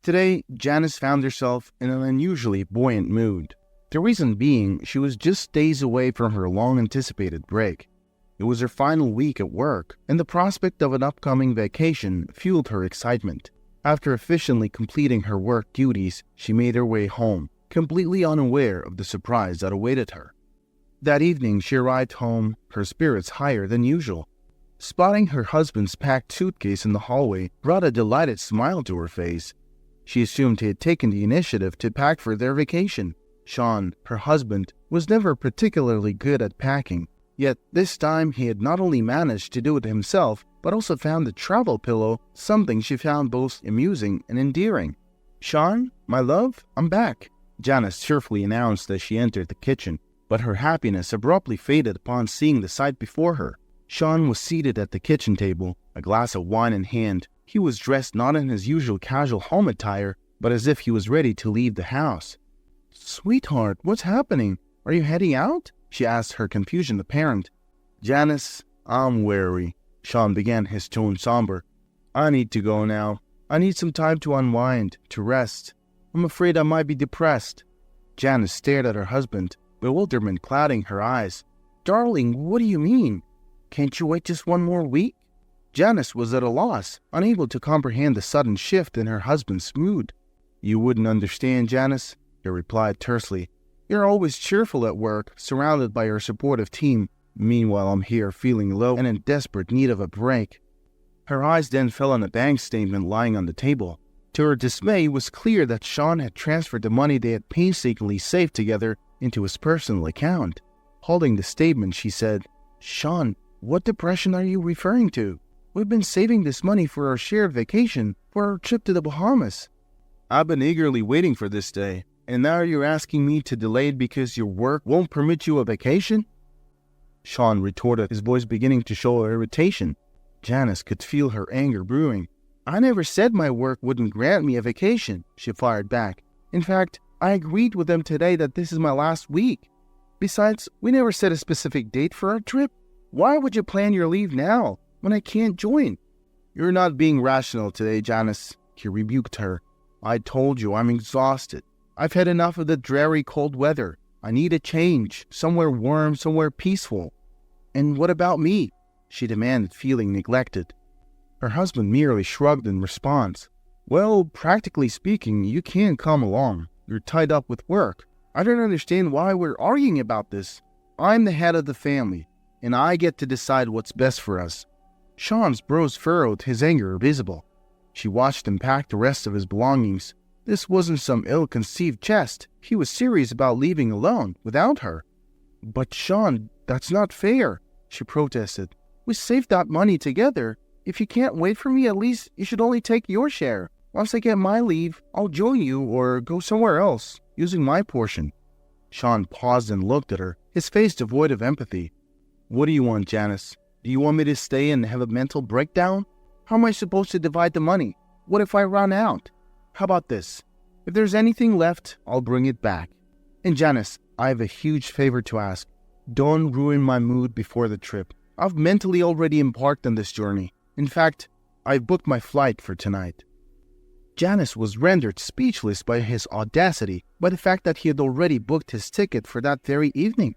Today, Janice found herself in an unusually buoyant mood. The reason being, she was just days away from her long-anticipated break. It was her final week at work, and the prospect of an upcoming vacation fueled her excitement. After efficiently completing her work duties, she made her way home, completely unaware of the surprise that awaited her. That evening, she arrived home, her spirits higher than usual. Spotting her husband's packed suitcase in the hallway brought a delighted smile to her face. She assumed he had taken the initiative to pack for their vacation. Sean, her husband, was never particularly good at packing, yet this time he had not only managed to do it himself, but also found the travel pillow something she found both amusing and endearing. "Sean, my love, I'm back," Janice cheerfully announced as she entered the kitchen, but her happiness abruptly faded upon seeing the sight before her. Sean was seated at the kitchen table, a glass of wine in hand. He was dressed not in his usual casual home attire, but as if he was ready to leave the house. "Sweetheart, what's happening? Are you heading out?" she asked, her confusion apparent. "Janice, I'm weary," Sean began, his tone somber. "I need to go now. I need some time to unwind, to rest. I'm afraid I might be depressed." Janice stared at her husband, bewilderment clouding her eyes. "Darling, what do you mean? Can't you wait just one more week?" Janice was at a loss, unable to comprehend the sudden shift in her husband's mood. "You wouldn't understand, Janice," he replied tersely. "You're always cheerful at work, surrounded by your supportive team. Meanwhile, I'm here feeling low and in desperate need of a break." Her eyes then fell on a bank statement lying on the table. To her dismay, it was clear that Sean had transferred the money they had painstakingly saved together into his personal account. Holding the statement, she said, "Sean, what depression are you referring to? We've been saving this money for our shared vacation, for our trip to the Bahamas." "I've been eagerly waiting for this day, and now you're asking me to delay it because your work won't permit you a vacation?" Sean retorted, his voice beginning to show irritation. Janice could feel her anger brewing. "I never said my work wouldn't grant me a vacation," she fired back. "In fact, I agreed with them today that this is my last week. Besides, we never set a specific date for our trip. Why would you plan your leave now, when I can't join?" "You're not being rational today, Janice," he rebuked her. "I told you I'm exhausted. I've had enough of the dreary cold weather. I need a change, somewhere warm, somewhere peaceful." "And what about me?" she demanded, feeling neglected. Her husband merely shrugged in response. "Well, practically speaking, you can't come along. You're tied up with work. I don't understand why we're arguing about this. I'm the head of the family, and I get to decide what's best for us." Sean's brows furrowed, his anger visible. She watched him pack the rest of his belongings. This wasn't some ill-conceived jest. He was serious about leaving alone, without her. "But Sean, that's not fair," she protested. "We saved that money together. If you can't wait for me, at least you should only take your share. Once I get my leave, I'll join you or go somewhere else, using my portion." Sean paused and looked at her, his face devoid of empathy. "What do you want, Janice? Do you want me to stay and have a mental breakdown? How am I supposed to divide the money? What if I run out? How about this? If there's anything left, I'll bring it back. And Janice, I have a huge favor to ask. Don't ruin my mood before the trip. I've mentally already embarked on this journey. In fact, I've booked my flight for tonight." Janice was rendered speechless by his audacity, by the fact that he had already booked his ticket for that very evening.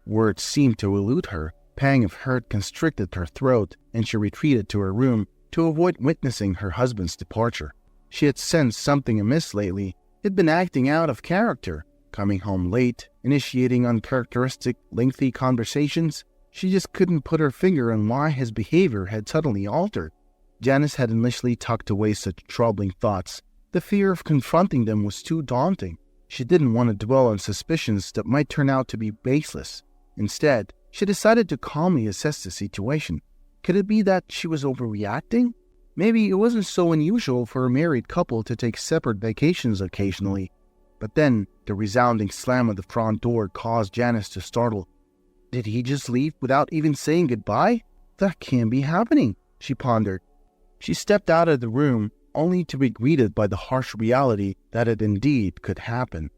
Words seemed to elude her. Pang of hurt constricted her throat, and she retreated to her room to avoid witnessing her husband's departure. She had sensed something amiss lately. He'd been acting out of character, coming home late, initiating uncharacteristic, lengthy conversations. She just couldn't put her finger on why his behavior had suddenly altered. Janice had initially tucked away such troubling thoughts. The fear of confronting them was too daunting. She didn't want to dwell on suspicions that might turn out to be baseless. Instead, she decided to calmly assess the situation. Could it be that she was overreacting? Maybe it wasn't so unusual for a married couple to take separate vacations occasionally. But then, the resounding slam of the front door caused Janice to startle. Did he just leave without even saying goodbye? That can't be happening, she pondered. She stepped out of the room, only to be greeted by the harsh reality that it indeed could happen.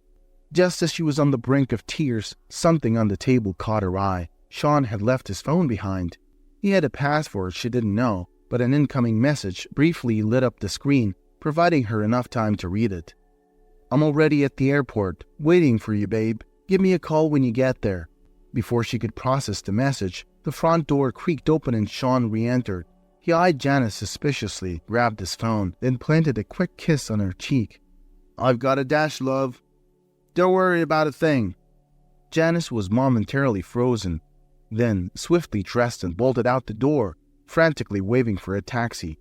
Just as she was on the brink of tears, something on the table caught her eye. Sean had left his phone behind. He had a password she didn't know, but an incoming message briefly lit up the screen, providing her enough time to read it. "I'm already at the airport, waiting for you, babe. Give me a call when you get there." Before she could process the message, the front door creaked open and Sean re-entered. He eyed Janice suspiciously, grabbed his phone, then planted a quick kiss on her cheek. "I've got a dash, love. Don't worry about a thing." Janice was momentarily frozen, then swiftly dressed and bolted out the door, frantically waving for a taxi.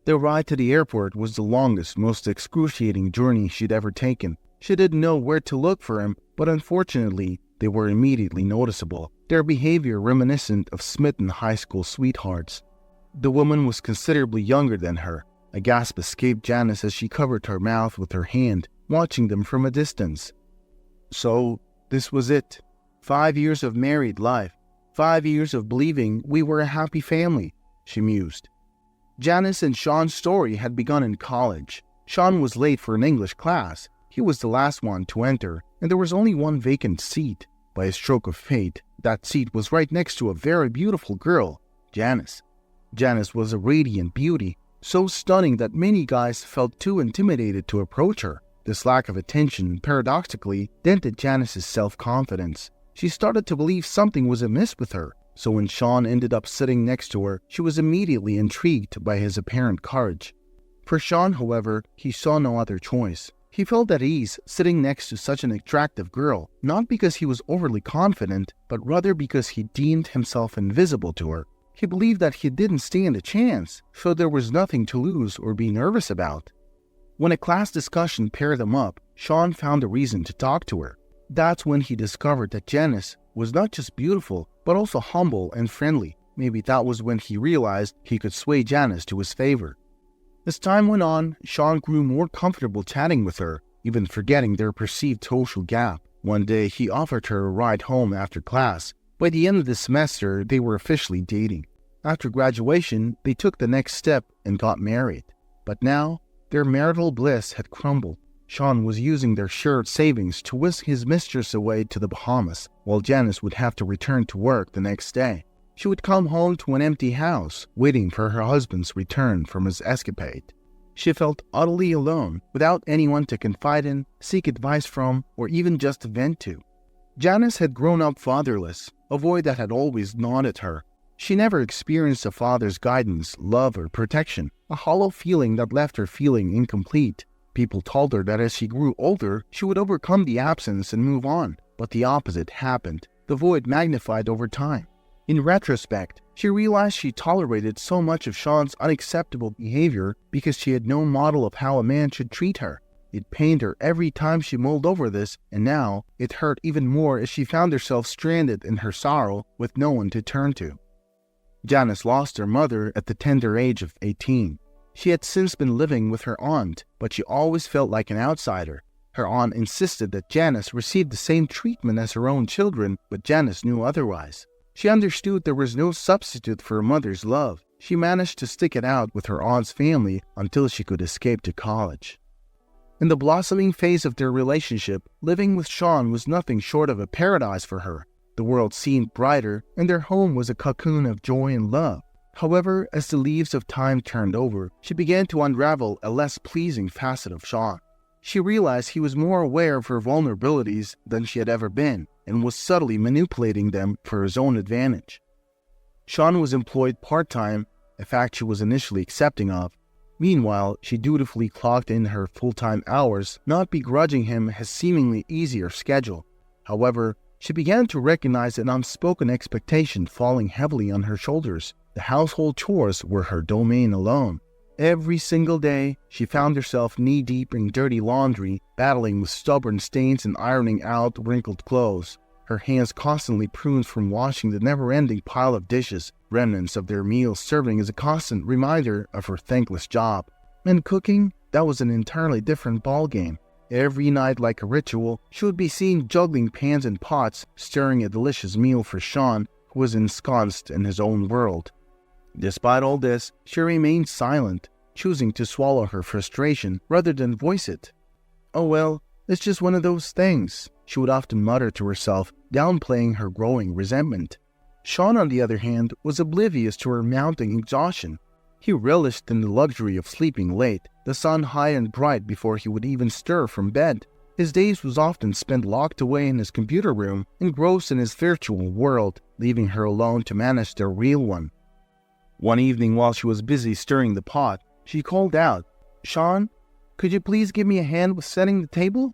Their ride to the airport was the longest, most excruciating journey she'd ever taken. She didn't know where to look for him, but unfortunately, they were immediately noticeable, their behavior reminiscent of smitten high school sweethearts. The woman was considerably younger than her. A gasp escaped Janice as she covered her mouth with her hand, watching them from a distance. So, this was it. 5 years of married life. 5 years of believing we were a happy family, she mused. Janice and Sean's story had begun in college. Sean was late for an English class. He was the last one to enter, and there was only one vacant seat. By a stroke of fate, that seat was right next to a very beautiful girl, Janice. Janice was a radiant beauty, so stunning that many guys felt too intimidated to approach her. This lack of attention, paradoxically, dented Janice's self-confidence. She started to believe something was amiss with her, so when Sean ended up sitting next to her, she was immediately intrigued by his apparent courage. For Sean, however, he saw no other choice. He felt at ease sitting next to such an attractive girl, not because he was overly confident, but rather because he deemed himself invisible to her. He believed that he didn't stand a chance, so there was nothing to lose or be nervous about. When a class discussion paired them up, Sean found a reason to talk to her. That's when he discovered that Janice was not just beautiful, but also humble and friendly. Maybe that was when he realized he could sway Janice to his favor. As time went on, Sean grew more comfortable chatting with her, even forgetting their perceived social gap. One day, he offered her a ride home after class. By the end of the semester, they were officially dating. After graduation, they took the next step and got married. But now, their marital bliss had crumbled. Sean was using their shared savings to whisk his mistress away to the Bahamas, while Janice would have to return to work the next day. She would come home to an empty house, waiting for her husband's return from his escapade. She felt utterly alone, without anyone to confide in, seek advice from, or even just vent to. Janice had grown up fatherless, a void that had always gnawed at her. She never experienced a father's guidance, love, or protection, a hollow feeling that left her feeling incomplete. People told her that as she grew older, she would overcome the absence and move on, but the opposite happened. The void magnified over time. In retrospect, she realized she tolerated so much of Sean's unacceptable behavior because she had no model of how a man should treat her. It pained her every time she mulled over this, and now it hurt even more as she found herself stranded in her sorrow with no one to turn to. Janice lost her mother at the tender age of 18. She had since been living with her aunt, but she always felt like an outsider. Her aunt insisted that Janice receive the same treatment as her own children, but Janice knew otherwise. She understood there was no substitute for a mother's love. She managed to stick it out with her aunt's family until she could escape to college. In the blossoming phase of their relationship, living with Sean was nothing short of a paradise for her. The world seemed brighter, and their home was a cocoon of joy and love. However, as the leaves of time turned over, she began to unravel a less pleasing facet of Sean. She realized he was more aware of her vulnerabilities than she had ever been, and was subtly manipulating them for his own advantage. Sean was employed part-time, a fact she was initially accepting of. Meanwhile, she dutifully clocked in her full-time hours, not begrudging him his seemingly easier schedule. However, she began to recognize an unspoken expectation falling heavily on her shoulders. The household chores were her domain alone. Every single day, she found herself knee-deep in dirty laundry, battling with stubborn stains and ironing out wrinkled clothes. Her hands constantly pruned from washing the never-ending pile of dishes, remnants of their meals serving as a constant reminder of her thankless job. And cooking, that was an entirely different ballgame. Every night, like a ritual, she would be seen juggling pans and pots, stirring a delicious meal for Sean, who was ensconced in his own world. Despite all this, she remained silent, choosing to swallow her frustration rather than voice it. "Oh well, it's just one of those things," she would often mutter to herself, downplaying her growing resentment. Sean, on the other hand, was oblivious to her mounting exhaustion. He relished in the luxury of sleeping late, the sun high and bright before he would even stir from bed. His days was often spent locked away in his computer room, engrossed in his virtual world, leaving her alone to manage their real one. One evening while she was busy stirring the pot, she called out, "Sean, could you please give me a hand with setting the table?"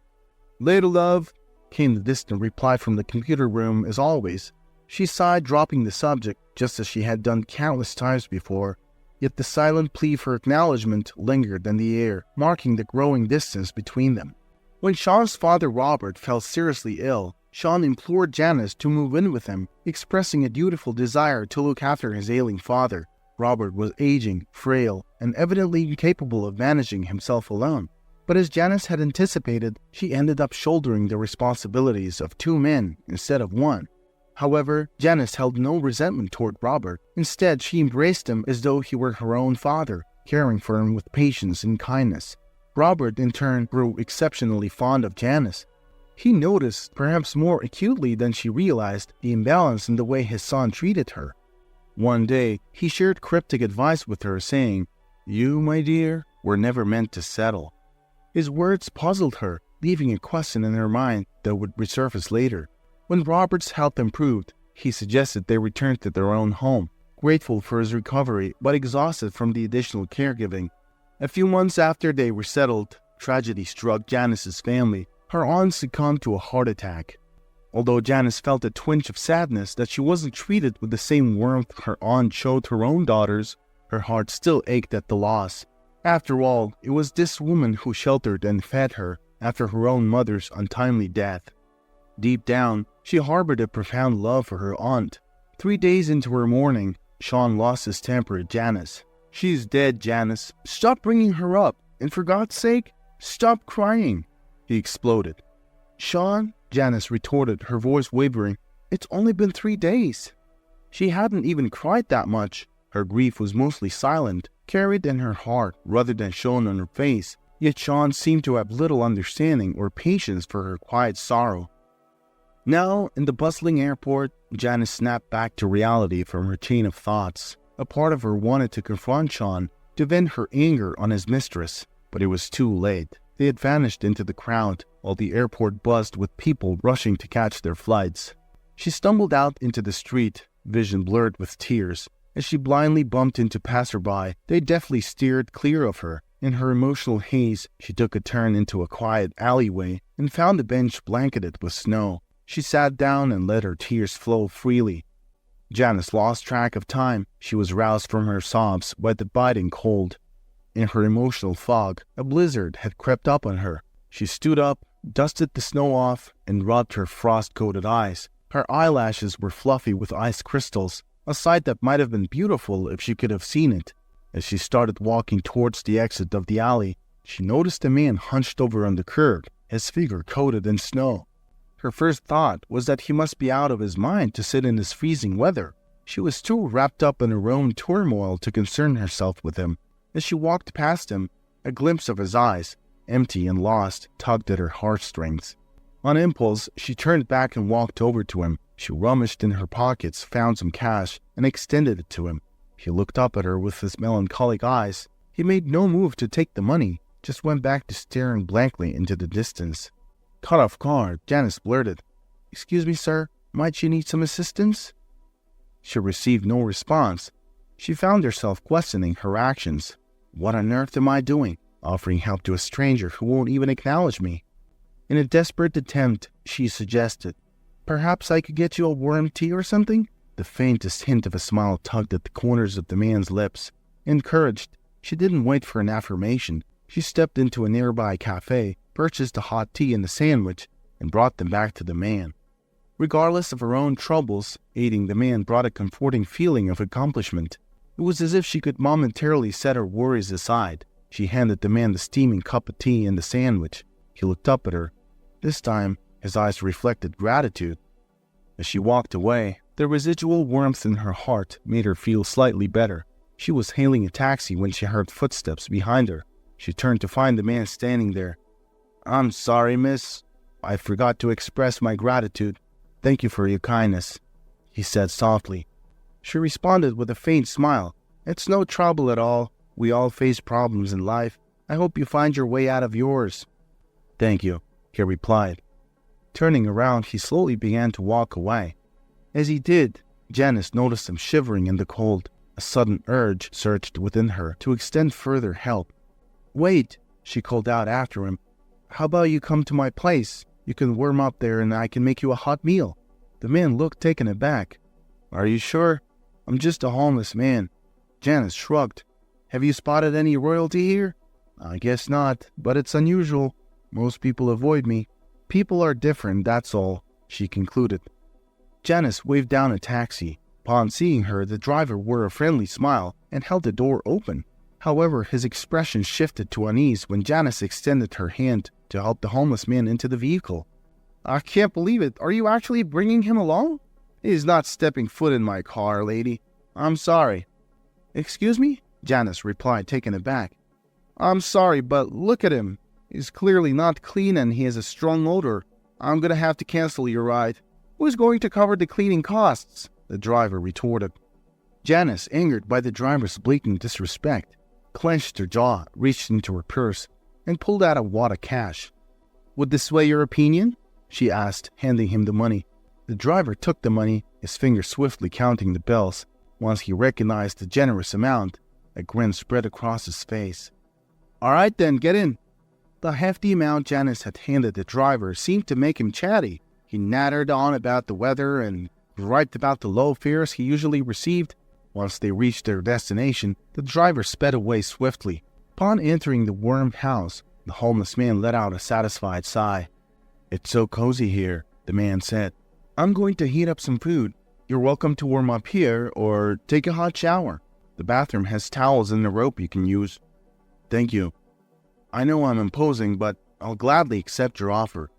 "Later, love," came the distant reply from the computer room as always. She sighed, dropping the subject, just as she had done countless times before. Yet the silent plea for acknowledgement lingered in the air, marking the growing distance between them. When Sean's father Robert fell seriously ill, Sean implored Janice to move in with him, expressing a dutiful desire to look after his ailing father. Robert was aging, frail, and evidently incapable of managing himself alone. But as Janice had anticipated, she ended up shouldering the responsibilities of two men instead of one. However, Janice held no resentment toward Robert. Instead, she embraced him as though he were her own father, caring for him with patience and kindness. Robert, in turn, grew exceptionally fond of Janice. He noticed, perhaps more acutely than she realized, the imbalance in the way his son treated her. One day, he shared cryptic advice with her, saying, "You, my dear, were never meant to settle." His words puzzled her, leaving a question in her mind that would resurface later. When Robert's health improved, he suggested they return to their own home, grateful for his recovery but exhausted from the additional caregiving. A few months after they were settled, tragedy struck Janice's family. Her aunt succumbed to a heart attack. Although Janice felt a twinge of sadness that she wasn't treated with the same warmth her aunt showed her own daughters, her heart still ached at the loss. After all, it was this woman who sheltered and fed her after her own mother's untimely death. Deep down, she harbored a profound love for her aunt. 3 days into her mourning, Sean lost his temper at Janice. "She's dead, Janice. Stop bringing her up. And for God's sake, stop crying," he exploded. "Sean," Janice retorted, her voice wavering, "it's only been 3 days." She hadn't even cried that much. Her grief was mostly silent, carried in her heart rather than shown on her face. Yet Sean seemed to have little understanding or patience for her quiet sorrow. Now, in the bustling airport, Janice snapped back to reality from her chain of thoughts. A part of her wanted to confront Sean, to vent her anger on his mistress, but it was too late. They had vanished into the crowd, while the airport buzzed with people rushing to catch their flights. She stumbled out into the street, vision blurred with tears. As she blindly bumped into passerby, they deftly steered clear of her. In her emotional haze, she took a turn into a quiet alleyway and found a bench blanketed with snow. She sat down and let her tears flow freely. Janice lost track of time. She was roused from her sobs by the biting cold. In her emotional fog, a blizzard had crept up on her. She stood up, dusted the snow off, and rubbed her frost-coated eyes. Her eyelashes were fluffy with ice crystals, a sight that might have been beautiful if she could have seen it. As she started walking towards the exit of the alley, she noticed a man hunched over on the curb, his figure coated in snow. Her first thought was that he must be out of his mind to sit in this freezing weather. She was too wrapped up in her own turmoil to concern herself with him. As she walked past him, a glimpse of his eyes, empty and lost, tugged at her heartstrings. On impulse, she turned back and walked over to him. She rummaged in her pockets, found some cash, and extended it to him. He looked up at her with his melancholic eyes. He made no move to take the money, just went back to staring blankly into the distance. Caught off guard, Janice blurted, "Excuse me, sir, might you need some assistance?" She received no response. She found herself questioning her actions. What on earth am I doing, offering help to a stranger who won't even acknowledge me? In a desperate attempt, she suggested, "Perhaps I could get you a warm tea or something?" The faintest hint of a smile tugged at the corners of the man's lips. Encouraged, she didn't wait for an affirmation. She stepped into a nearby cafe, purchased a hot tea and a sandwich, and brought them back to the man. Regardless of her own troubles, aiding the man brought a comforting feeling of accomplishment. It was as if she could momentarily set her worries aside. She handed the man the steaming cup of tea and the sandwich. He looked up at her. This time, his eyes reflected gratitude. As she walked away, the residual warmth in her heart made her feel slightly better. She was hailing a taxi when she heard footsteps behind her. She turned to find the man standing there. "I'm sorry, miss. I forgot to express my gratitude. Thank you for your kindness," he said softly. She responded with a faint smile, It's no trouble at all. We all face problems in life. I hope you find your way out of yours." "Thank you," he replied. Turning around, he slowly began to walk away. As he did, Janice noticed him shivering in the cold. A sudden urge surged within her to extend further help. "Wait," she called out after him. "How about you come to my place? You can warm up there and I can make you a hot meal." The man looked taken aback. "Are you sure? I'm just a homeless man." Janice shrugged. "Have you spotted any royalty here?" "I guess not, but it's unusual. Most people avoid me." "People are different, that's all," she concluded. Janice waved down a taxi. Upon seeing her, the driver wore a friendly smile and held the door open. However, his expression shifted to unease when Janice extended her hand to help the homeless man into the vehicle. "I can't believe it. Are you actually bringing him along?" "He's not stepping foot in my car, lady. I'm sorry." "Excuse me?" Janice replied, taken aback. "I'm sorry, but look at him. He's clearly not clean and he has a strong odor. I'm gonna have to cancel your ride." "Who's going to cover the cleaning costs?" the driver retorted. Janice, angered by the driver's blatant disrespect, clenched her jaw, reached into her purse, and pulled out a wad of cash. "Would this sway your opinion?" she asked, handing him the money. The driver took the money, his fingers swiftly counting the bills. Once he recognized the generous amount, a grin spread across his face. "All right then, get in." The hefty amount Janice had handed the driver seemed to make him chatty. He nattered on about the weather and griped about the low fares he usually received. Once they reached their destination, the driver sped away swiftly. Upon entering the warm house, the homeless man let out a satisfied sigh. "It's so cozy here," the man said. "I'm going to heat up some food. You're welcome to warm up here or take a hot shower. The bathroom has towels and a rope you can use." "Thank you. I know I'm imposing, but I'll gladly accept your offer.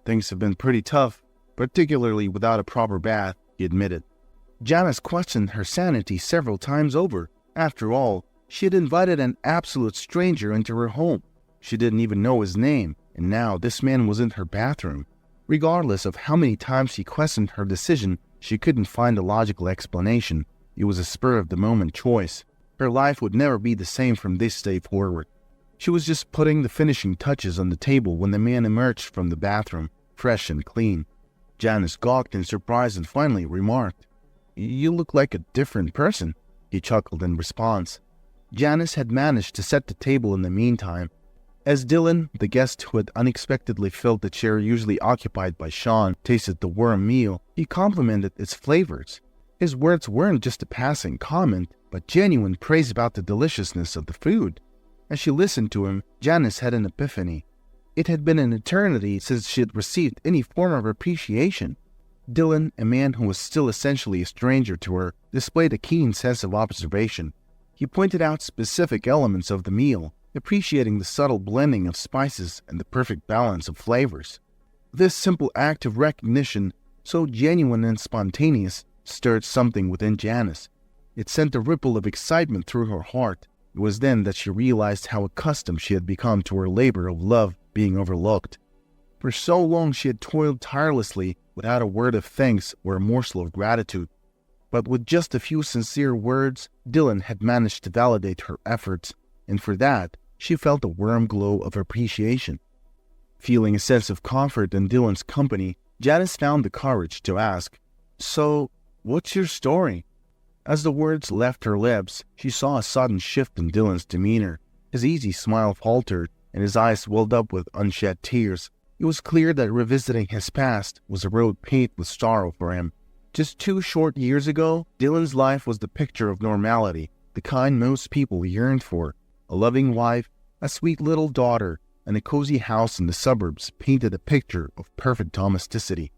Things have been pretty tough, particularly without a proper bath," he admitted. Janice questioned her sanity several times over. After all, she had invited an absolute stranger into her home. She didn't even know his name, and now this man was in her bathroom. Regardless of how many times she questioned her decision, she couldn't find a logical explanation. It was a spur-of-the-moment choice. Her life would never be the same from this day forward. She was just putting the finishing touches on the table when the man emerged from the bathroom, fresh and clean. Janice gawked in surprise and finally remarked, "You look like a different person." He chuckled in response. Janice had managed to set the table in the meantime. As Dylan, the guest who had unexpectedly filled the chair usually occupied by Sean, tasted the worm meal, he complimented its flavors. His words weren't just a passing comment, but genuine praise about the deliciousness of the food. As she listened to him, Janice had an epiphany. It had been an eternity since she had received any form of appreciation. Dylan, a man who was still essentially a stranger to her, displayed a keen sense of observation. He pointed out specific elements of the meal, appreciating the subtle blending of spices and the perfect balance of flavors. This simple act of recognition, so genuine and spontaneous, stirred something within Janice. It sent a ripple of excitement through her heart. It was then that she realized how accustomed she had become to her labor of love being overlooked. For so long she had toiled tirelessly without a word of thanks or a morsel of gratitude. But with just a few sincere words, Dylan had managed to validate her efforts, and for that, she felt a warm glow of appreciation. Feeling a sense of comfort in Dylan's company, Janice found the courage to ask, "So, what's your story?" As the words left her lips, she saw a sudden shift in Dylan's demeanor. His easy smile faltered, and his eyes welled up with unshed tears. It was clear that revisiting his past was a road paved with sorrow for him. Just 2 short years ago, Dylan's life was the picture of normality, the kind most people yearned for. A loving wife, a sweet little daughter, and a cozy house in the suburbs painted a picture of perfect domesticity.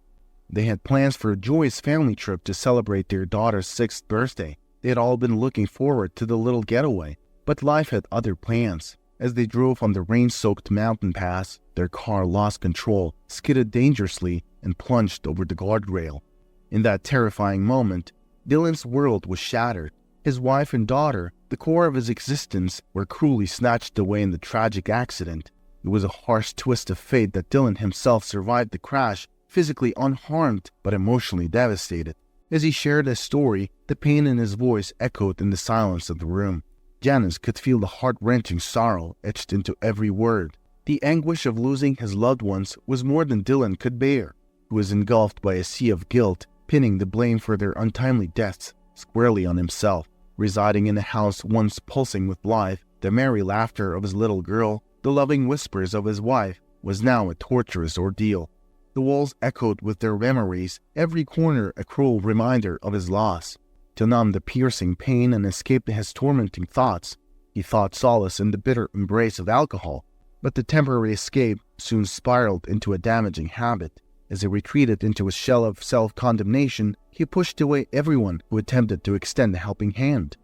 They had plans for a joyous family trip to celebrate their daughter's 6th birthday. They had all been looking forward to the little getaway, but life had other plans. As they drove on the rain-soaked mountain pass, their car lost control, skidded dangerously, and plunged over the guardrail. In that terrifying moment, Dylan's world was shattered. His wife and daughter, the core of his existence, were cruelly snatched away in the tragic accident. It was a harsh twist of fate that Dylan himself survived the crash, physically unharmed but emotionally devastated. As he shared his story, the pain in his voice echoed in the silence of the room. Janice could feel the heart-wrenching sorrow etched into every word. The anguish of losing his loved ones was more than Dylan could bear. He was engulfed by a sea of guilt, pinning the blame for their untimely deaths squarely on himself. Residing in a house once pulsing with life, the merry laughter of his little girl, the loving whispers of his wife, was now a torturous ordeal. The walls echoed with their memories, every corner a cruel reminder of his loss. To numb the piercing pain and escape his tormenting thoughts, he sought solace in the bitter embrace of alcohol, but the temporary escape soon spiraled into a damaging habit. As he retreated into a shell of self-condemnation, he pushed away everyone who attempted to extend a helping hand.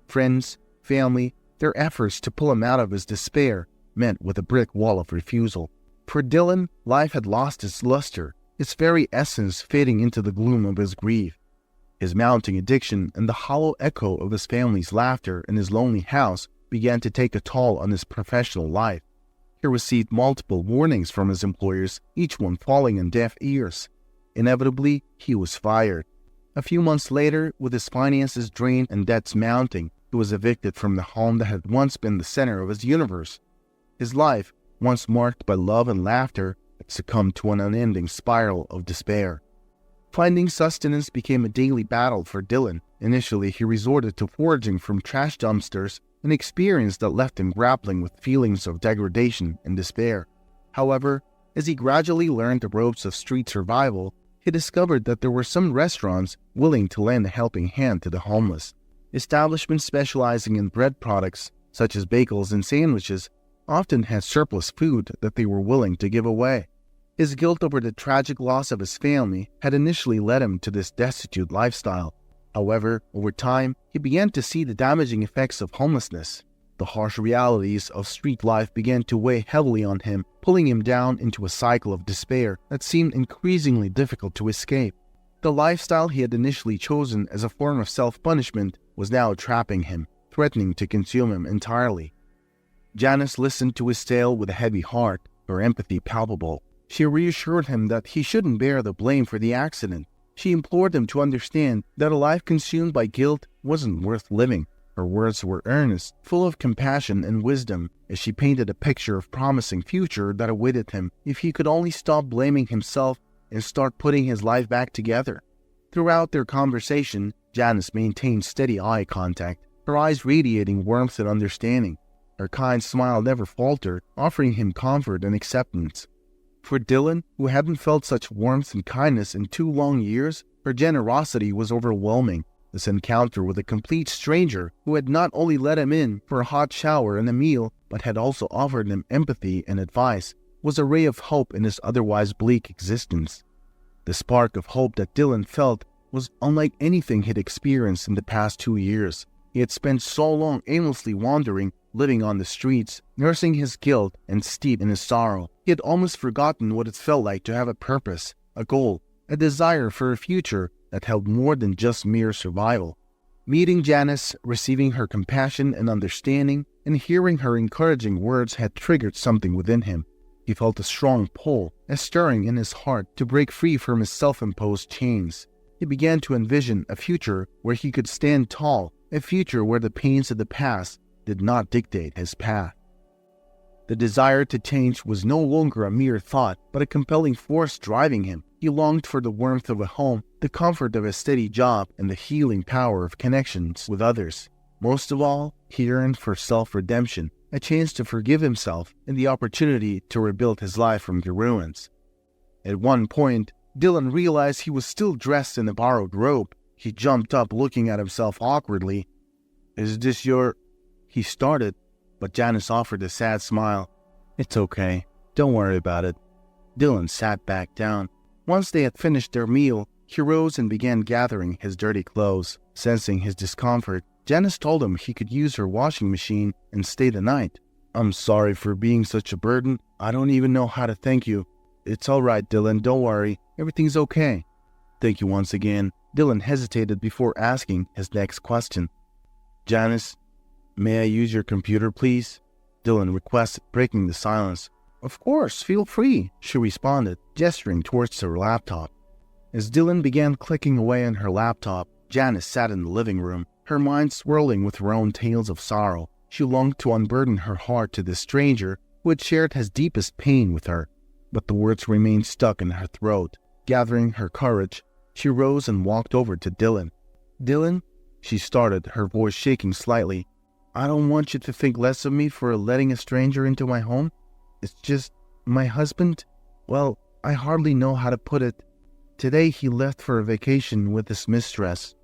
Friends, family, their efforts to pull him out of his despair met with a brick wall of refusal. For Dylan, life had lost its luster, its very essence fading into the gloom of his grief. His mounting addiction and the hollow echo of his family's laughter in his lonely house began to take a toll on his professional life. He received multiple warnings from his employers, each one falling on deaf ears. Inevitably, he was fired. A few months later, with his finances drained and debts mounting, he was evicted from the home that had once been the center of his universe. His life, once marked by love and laughter, had succumbed to an unending spiral of despair. Finding sustenance became a daily battle for Dylan. Initially, he resorted to foraging from trash dumpsters, an experience that left him grappling with feelings of degradation and despair. However, as he gradually learned the ropes of street survival, he discovered that there were some restaurants willing to lend a helping hand to the homeless. Establishments specializing in bread products, such as bagels and sandwiches, often had surplus food that they were willing to give away. His guilt over the tragic loss of his family had initially led him to this destitute lifestyle. However, over time, he began to see the damaging effects of homelessness. The harsh realities of street life began to weigh heavily on him, pulling him down into a cycle of despair that seemed increasingly difficult to escape. The lifestyle he had initially chosen as a form of self-punishment was now trapping him, threatening to consume him entirely. Janice listened to his tale with a heavy heart, her empathy palpable. She reassured him that he shouldn't bear the blame for the accident. She implored him to understand that a life consumed by guilt wasn't worth living. Her words were earnest, full of compassion and wisdom, as she painted a picture of promising future that awaited him if he could only stop blaming himself and start putting his life back together. Throughout their conversation, Janice maintained steady eye contact, her eyes radiating warmth and understanding. Her kind smile never faltered, offering him comfort and acceptance. For Dylan, who hadn't felt such warmth and kindness in 2 long years, her generosity was overwhelming. This encounter with a complete stranger who had not only let him in for a hot shower and a meal, but had also offered him empathy and advice, was a ray of hope in his otherwise bleak existence. The spark of hope that Dylan felt was unlike anything he'd experienced in the past 2 years. He had spent so long aimlessly wandering, living on the streets, nursing his guilt and steeped in his sorrow. He had almost forgotten what it felt like to have a purpose, a goal, a desire for a future that held more than just mere survival. Meeting Janice, receiving her compassion and understanding, and hearing her encouraging words had triggered something within him. He felt a strong pull, a stirring in his heart to break free from his self-imposed chains. He began to envision a future where he could stand tall, a future where the pains of the past did not dictate his path. The desire to change was no longer a mere thought, but a compelling force driving him. He longed for the warmth of a home, the comfort of a steady job, and the healing power of connections with others. Most of all, he yearned for self-redemption, a chance to forgive himself, and the opportunity to rebuild his life from the ruins. At one point, Dylan realized he was still dressed in a borrowed robe. He jumped up, looking at himself awkwardly. "Is this your—" he started, but Janice offered a sad smile. "It's okay. Don't worry about it." Dylan sat back down. Once they had finished their meal, he rose and began gathering his dirty clothes. Sensing his discomfort, Janice told him he could use her washing machine and stay the night. "I'm sorry for being such a burden. I don't even know how to thank you." "It's all right, Dylan. Don't worry. Everything's okay." "Thank you once again." Dylan hesitated before asking his next question. "Janice, may I use your computer, please?" Dylan requested, breaking the silence. "Of course, feel free," she responded, gesturing towards her laptop. As Dylan began clicking away on her laptop, Janice sat in the living room, her mind swirling with her own tales of sorrow. She longed to unburden her heart to this stranger who had shared his deepest pain with her, but the words remained stuck in her throat. Gathering her courage, she rose and walked over to Dylan. "Dylan," she started, her voice shaking slightly, "I don't want you to think less of me for letting a stranger into my home. It's just, my husband, well, I hardly know how to put it. Today he left for a vacation with his mistress."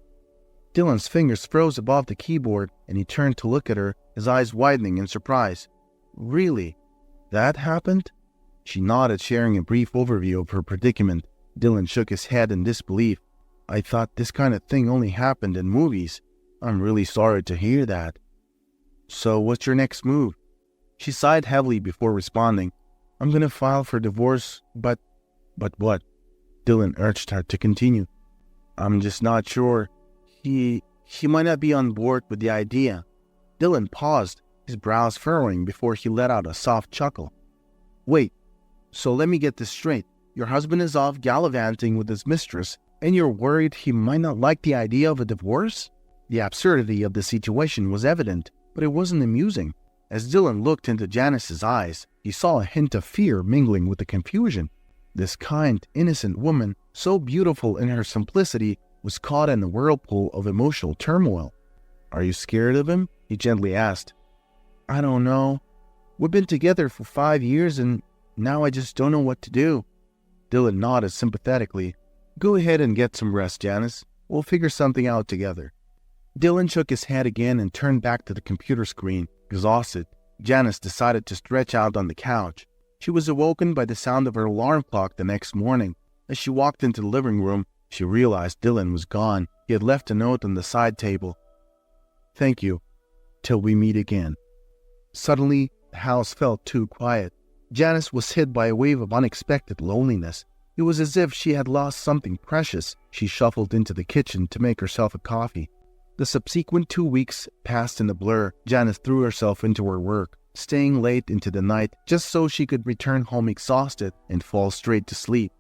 Dylan's fingers froze above the keyboard, and he turned to look at her, his eyes widening in surprise. "Really? That happened?" She nodded, sharing a brief overview of her predicament. Dylan shook his head in disbelief. "I thought this kind of thing only happened in movies. I'm really sorry to hear that." "So what's your next move?" She sighed heavily before responding. "I'm gonna file for divorce, but..." "But what?" Dylan urged her to continue. "I'm just not sure. He might not be on board with the idea." Dylan paused, his brows furrowing before he let out a soft chuckle. "Wait, so let me get this straight. Your husband is off gallivanting with his mistress, and you're worried he might not like the idea of a divorce?" The absurdity of the situation was evident, but it wasn't amusing. As Dylan looked into Janice's eyes, he saw a hint of fear mingling with the confusion. This kind, innocent woman, so beautiful in her simplicity, was caught in a whirlpool of emotional turmoil. "Are you scared of him?" he gently asked. "I don't know. We've been together for 5 years, and now I just don't know what to do." Dylan nodded sympathetically. "Go ahead and get some rest, Janice. We'll figure something out together." Dylan shook his head again and turned back to the computer screen. Exhausted, Janice decided to stretch out on the couch. She was awoken by the sound of her alarm clock the next morning. As she walked into the living room, she realized Dylan was gone. He had left a note on the side table. "Thank you. Till we meet again." Suddenly, the house felt too quiet. Janice was hit by a wave of unexpected loneliness. It was as if she had lost something precious. She shuffled into the kitchen to make herself a coffee. The subsequent 2 weeks passed in a blur. Janice threw herself into her work, staying late into the night just so she could return home exhausted and fall straight to sleep.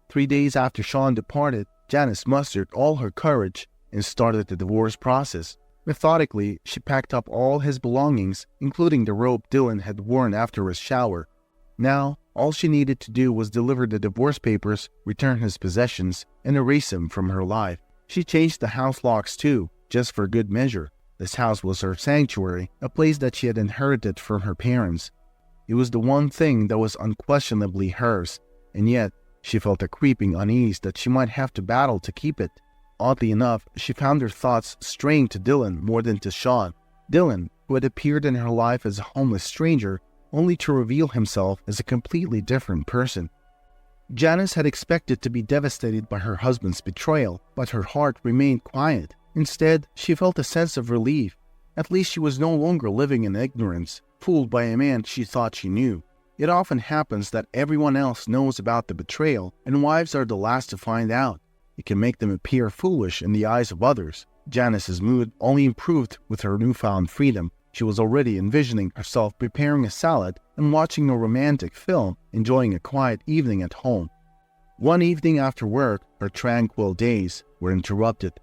3 days after Sean departed, Janice mustered all her courage and started the divorce process. Methodically, she packed up all his belongings, including the robe Dylan had worn after his shower. Now, all she needed to do was deliver the divorce papers, return his possessions, and erase him from her life. She changed the house locks too, just for good measure. This house was her sanctuary, a place that she had inherited from her parents. It was the one thing that was unquestionably hers, and yet she felt a creeping unease that she might have to battle to keep it. Oddly enough, she found her thoughts straying to Dylan more than to Sean. Dylan, who had appeared in her life as a homeless stranger, only to reveal himself as a completely different person. Janice had expected to be devastated by her husband's betrayal, but her heart remained quiet. Instead, she felt a sense of relief. At least she was no longer living in ignorance, fooled by a man she thought she knew. It often happens that everyone else knows about the betrayal, and wives are the last to find out. It can make them appear foolish in the eyes of others. Janice's mood only improved with her newfound freedom. She was already envisioning herself preparing a salad and watching a romantic film, enjoying a quiet evening at home. One evening after work, her tranquil days were interrupted.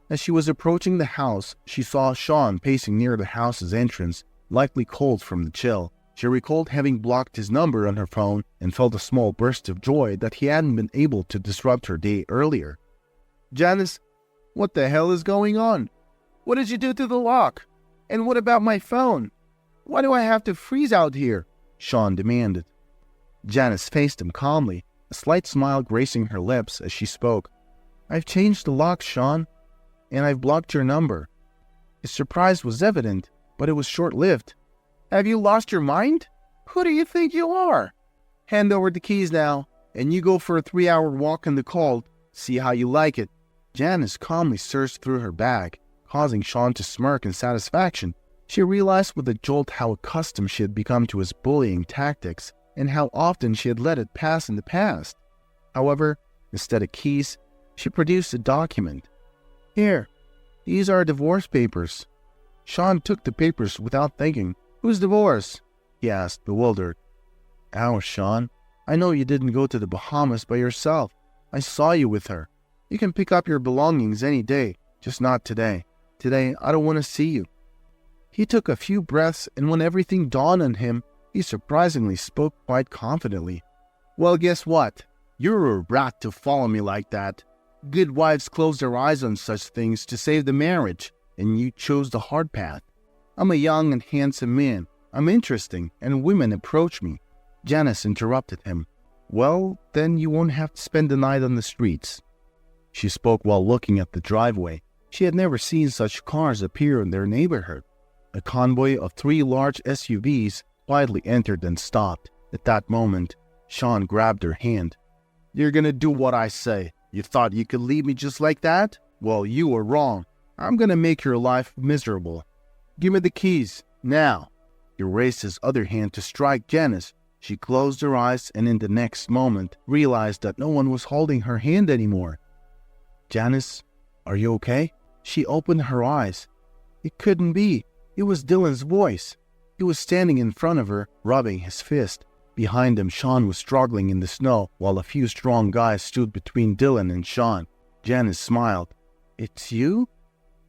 As she was approaching the house, she saw Sean pacing near the house's entrance, likely cold from the chill. She recalled having blocked his number on her phone and felt a small burst of joy that he hadn't been able to disrupt her day earlier. "Janice, what the hell is going on? What did you do to the lock? And what about my phone? Why do I have to freeze out here?" Sean demanded. Janice faced him calmly, a slight smile gracing her lips as she spoke. "I've changed the lock, Sean, and I've blocked your number." His surprise was evident, but it was short-lived. "Have you lost your mind? Who do you think you are? Hand over the keys now, and you go for a 3-hour walk in the cold. See how you like it." Janice calmly searched through her bag, causing Sean to smirk in satisfaction. She realized with a jolt how accustomed she had become to his bullying tactics, and how often she had let it pass in the past. However, instead of keys, she produced a document. "Here, these are divorce papers." Sean took the papers without thinking. "Whose divorce?" he asked, bewildered. "Ours, Sean. I know you didn't go to the Bahamas by yourself. I saw you with her." You can pick up your belongings any day, just not today. Today, I don't want to see you." He took a few breaths, and when everything dawned on him, he surprisingly spoke quite confidently. "Well, guess what? You're a rat to follow me like that. Good wives close their eyes on such things to save the marriage, and you chose the hard path. I'm a young and handsome man. I'm interesting, and women approach me." Janice interrupted him. "Well, then you won't have to spend the night on the streets." She spoke while looking at the driveway. She had never seen such cars appear in their neighborhood. A convoy of 3 large SUVs quietly entered and stopped. At that moment, Sean grabbed her hand. "You're gonna do what I say. You thought you could leave me just like that? Well, you were wrong. I'm gonna make your life miserable. Give me the keys, now." He raised his other hand to strike Janice. She closed her eyes and in the next moment realized that no one was holding her hand anymore. "Janice, are you okay?" She opened her eyes. It couldn't be. It was Dylan's voice. He was standing in front of her, rubbing his fist. Behind him, Sean was struggling in the snow, while a few strong guys stood between Dylan and Sean. Janice smiled. "It's you?"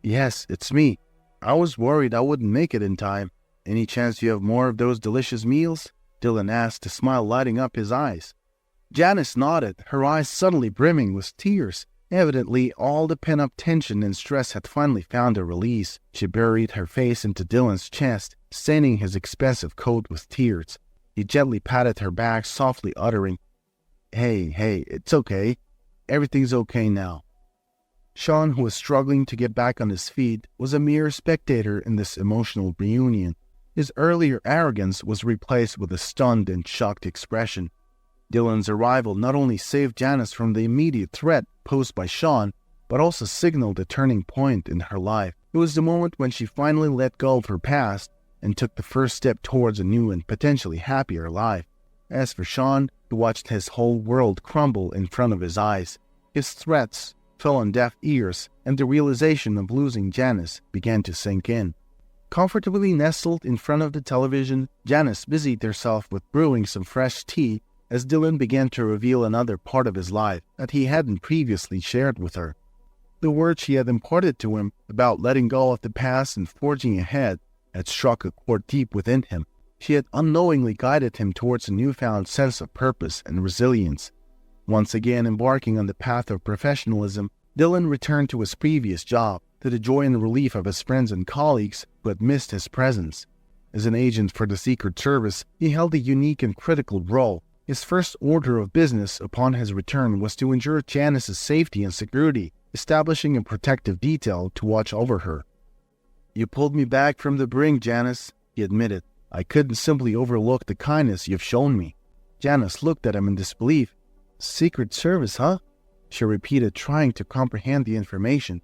"Yes, it's me. I was worried I wouldn't make it in time. Any chance you have more of those delicious meals?" Dylan asked, a smile lighting up his eyes. Janice nodded, her eyes suddenly brimming with tears. Evidently, all the pent-up tension and stress had finally found a release. She buried her face into Dylan's chest, staining his expensive coat with tears. He gently patted her back, softly uttering, Hey, it's okay. Everything's okay now." Sean, who was struggling to get back on his feet, was a mere spectator in this emotional reunion. His earlier arrogance was replaced with a stunned and shocked expression. Dylan's arrival not only saved Janice from the immediate threat posed by Sean, but also signaled a turning point in her life. It was the moment when she finally let go of her past and took the first step towards a new and potentially happier life. As for Sean, he watched his whole world crumble in front of his eyes. His threats fell on deaf ears, and the realization of losing Janice began to sink in. Comfortably nestled in front of the television, Janice busied herself with brewing some fresh tea as Dylan began to reveal another part of his life that he hadn't previously shared with her. The words she had imparted to him about letting go of the past and forging ahead had struck a chord deep within him. She had unknowingly guided him towards a newfound sense of purpose and resilience. Once again embarking on the path of professionalism, Dylan returned to his previous job, to the joy and relief of his friends and colleagues who had missed his presence. As an agent for the Secret Service, he held a unique and critical role. His first order of business upon his return was to ensure Janice's safety and security, establishing a protective detail to watch over her. "You pulled me back from the brink, Janice," he admitted. "I couldn't simply overlook the kindness you've shown me." Janice looked at him in disbelief. "Secret Service, huh?" she repeated, trying to comprehend the information.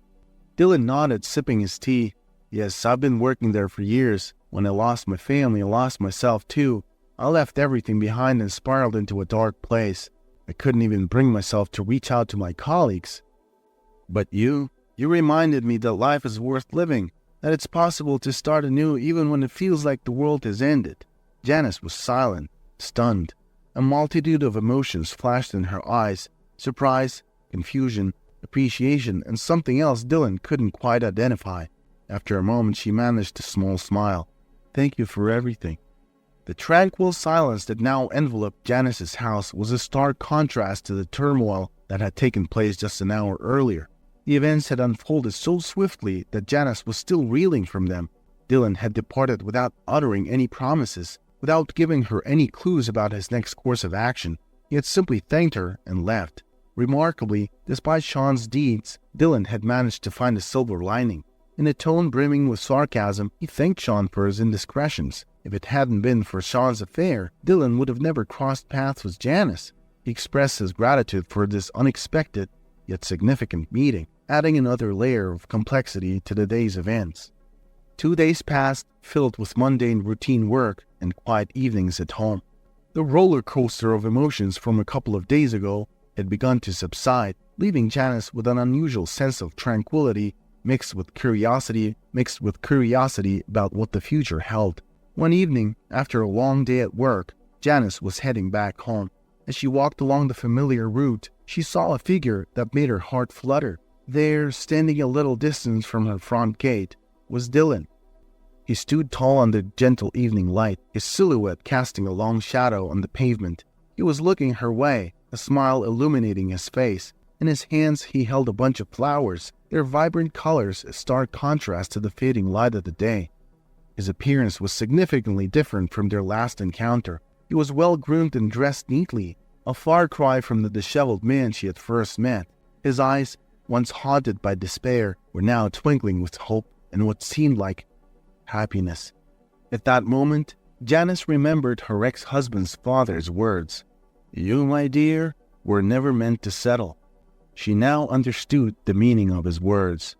Dylan nodded, sipping his tea. "Yes, I've been working there for years. When I lost my family, I lost myself too. I left everything behind and spiraled into a dark place. I couldn't even bring myself to reach out to my colleagues. But you reminded me that life is worth living, that it's possible to start anew even when it feels like the world has ended." Janice was silent, stunned. A multitude of emotions flashed in her eyes: surprise, confusion, appreciation, and something else Dylan couldn't quite identify. After a moment, she managed a small smile. "Thank you for everything." The tranquil silence that now enveloped Janice's house was a stark contrast to the turmoil that had taken place just an hour earlier. The events had unfolded so swiftly that Janice was still reeling from them. Dylan had departed without uttering any promises, without giving her any clues about his next course of action. He had simply thanked her and left. Remarkably, despite Sean's deeds, Dylan had managed to find a silver lining. In a tone brimming with sarcasm, he thanked Sean for his indiscretions. If it hadn't been for Sean's affair, Dylan would have never crossed paths with Janice. He expressed his gratitude for this unexpected, yet significant meeting, adding another layer of complexity to the day's events. 2 days passed, filled with mundane routine work and quiet evenings at home. The roller coaster of emotions from a couple of days ago had begun to subside, leaving Janice with an unusual sense of tranquility mixed with curiosity about what the future held. One evening, after a long day at work, Janice was heading back home. As she walked along the familiar route, she saw a figure that made her heart flutter. There, standing a little distance from her front gate, was Dylan. He stood tall under the gentle evening light, his silhouette casting a long shadow on the pavement. He was looking her way, a smile illuminating his face. In his hands he held a bunch of flowers, their vibrant colors a stark contrast to the fading light of the day. His appearance was significantly different from their last encounter. He was well-groomed and dressed neatly, a far cry from the disheveled man she had first met. His eyes, once haunted by despair, were now twinkling with hope and what seemed like happiness. At that moment, Janice remembered her ex-husband's father's words. "You, my dear, were never meant to settle." She now understood the meaning of his words.